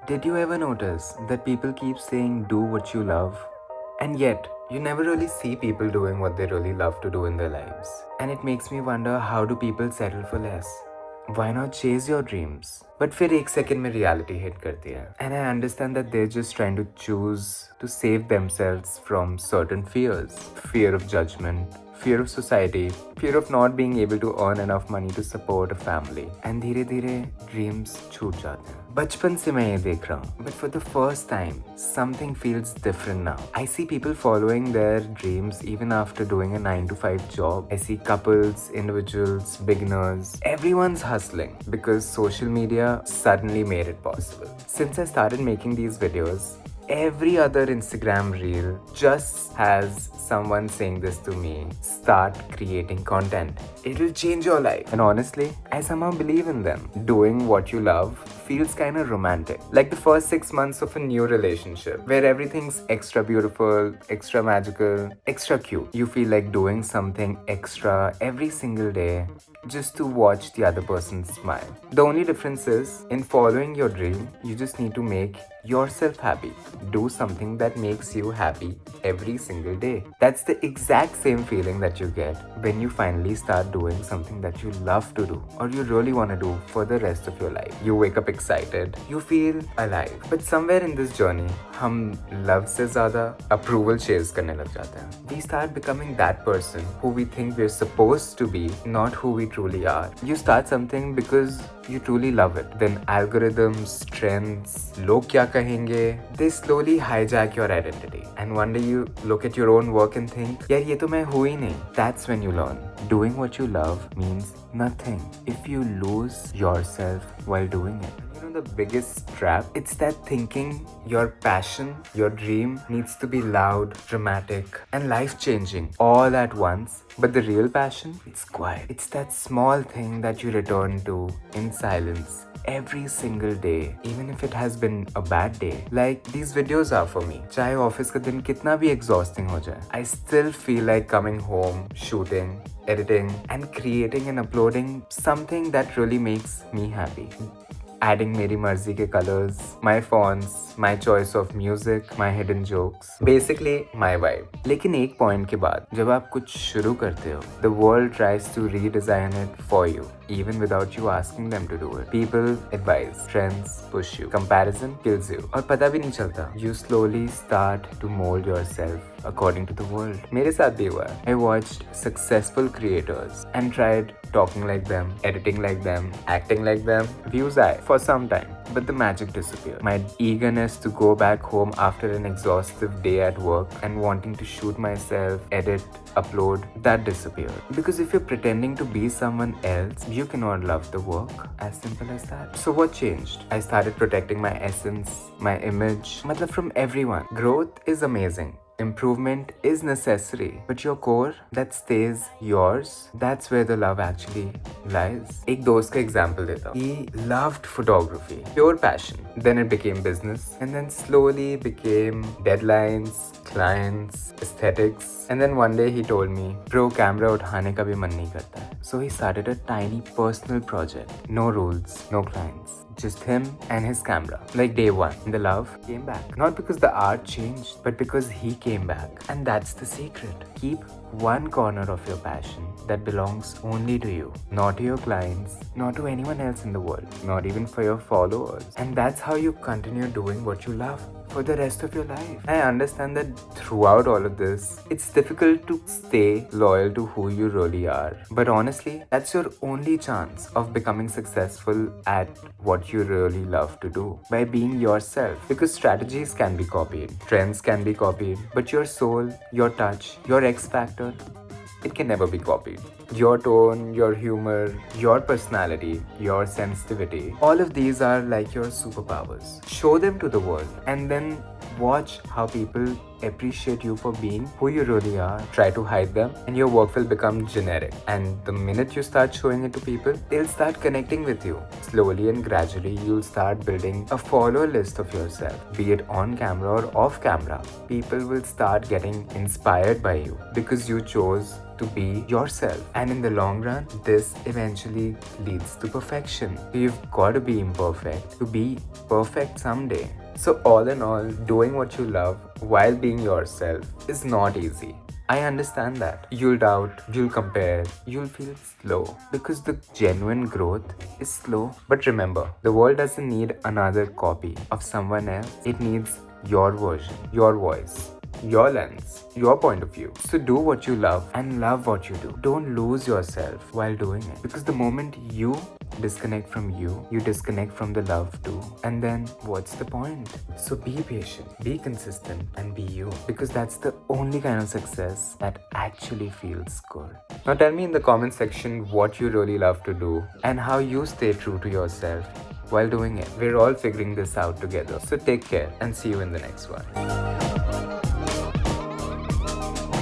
Did you ever notice that people keep saying do what you love, and yet you never really see people doing what they really love to do in their lives? And it makes me wonder, how do people settle for less? Why not chase your dreams? But फिर एक second में reality hit करती है. And I understand that they're just trying to choose to save themselves from certain fears. Fear of judgment, fear of society, fear of not being able to earn enough money to support a family. And धीरे धीरे dreams छूट जाते हैं. बचपन से मैं ये देख रहा हूँ, but for the first time, something feels different now. I see people following their dreams even after doing a 9 to 5 job. I see couples, individuals, beginners, everyone's hustling because social media suddenly made it possible. Since I started making these videos, every other Instagram reel just has someone saying this to me: start creating content. It'll change your life. And honestly, I somehow believe in them. Doing what you love feels kind of romantic. Like the first 6 months of a new relationship where everything's extra beautiful, extra magical, extra cute. You feel like doing something extra every single day just to watch the other person smile. The only difference is, in following your dream, you just need to make yourself happy. Do something that makes you happy every single day. That's the exact same feeling that you get when you finally start doing something that you love to do or you really want to do for the rest of your life. You wake up excited, you feel alive. But somewhere in this journey, हम love से ज़्यादा approval chase करने लग जाते हैं. We start becoming that person who we think we're supposed to be, not who we truly are. You start something because you truly love it. Then algorithms, trends, लोग क्या कहेंगे, they slowly hijack your identity. And one day you look at your own work and think, यार ये तो मैं हूँ ही नहीं. That's when you learn. Doing what you love means nothing if you lose yourself while doing it. You know the biggest trap? It's that thinking your passion, your dream needs to be loud, dramatic, and life-changing all at once. But the real passion, it's quiet. It's that small thing that you return to in silence every single day, even if it has been a bad day. Like these videos are for me. चाहे office का दिन कितना भी exhausting हो जाए, I still feel like coming home, shooting, editing, and creating and uploading something that really makes me happy. Adding मेरी मर्जी के colors, my fonts, my choice of music, my hidden jokes, basically my vibe. लेकिन एक point के बाद जब आप कुछ शुरू करते हो, the world tries to redesign it for you, even without you asking them to do it. People advise, trends push you, comparison kills you, और पता भी नहीं चलता. You slowly start to mold yourself according to the world. मेरे साथ भी हुआ. I watched successful creators and tried talking like them, editing like them, acting like them, views high for some time. But the magic disappeared. My eagerness to go back home after an exhaustive day at work and wanting to shoot myself, edit, upload, that disappeared. Because if you're pretending to be someone else, you cannot love the work. As simple as that. So what changed? I started protecting my essence, my image, matlab from everyone. Growth is amazing. Improvement is necessary, but your core that stays yours, that's where the love actually lies. एक दोस्त का example देता हूँ. He loved photography, pure passion. Then it became business, and then slowly became deadlines, clients, aesthetics. And then one day he told me, bro, camera उठाने का भी मन नहीं करता है. So he started a tiny personal project. No rules, no clients. Just him and his camera. Like day one, the love came back. Not because the art changed, but because he came back. And that's the secret. Keep one corner of your passion that belongs only to you. Not to your clients, not to anyone else in the world, not even for your followers. And that's how you continue doing what you love for the rest of your life. I understand that throughout all of this, it's difficult to stay loyal to who you really are. But honestly, that's your only chance of becoming successful at what you really love to do, by being yourself. Because strategies can be copied, trends can be copied, but your soul, your touch, your X factor, it can never be copied. Your tone, your humor, your personality, your sensitivity, all of these are like your superpowers. Show them to the world and then Watch how people appreciate you for being who you really are. Try to hide them and your work will become generic. And the minute you start showing it to people, they'll start connecting with you. Slowly and gradually, you'll start building a follower list of yourself, be it on camera or off camera. People will start getting inspired by you because you chose to be yourself. And in the long run, this eventually leads to perfection. So you've got to be imperfect to be perfect someday. So all in all, doing what you love while being yourself is not easy. I understand that. You'll doubt, you'll compare, you'll feel slow because the genuine growth is slow. But remember, the world doesn't need another copy of someone else. It needs your version, your voice, your lens, your point of view. So do what you love and love what you do. Don't lose yourself while doing it, because the moment you disconnect from you, you disconnect from the love too. And then what's the point? So be patient, be consistent, and be you, because that's the only kind of success that actually feels good. Now tell me in the comment section what you really love to do and how you stay true to yourself while doing it. We're all figuring this out together. So take care and see you in the next one.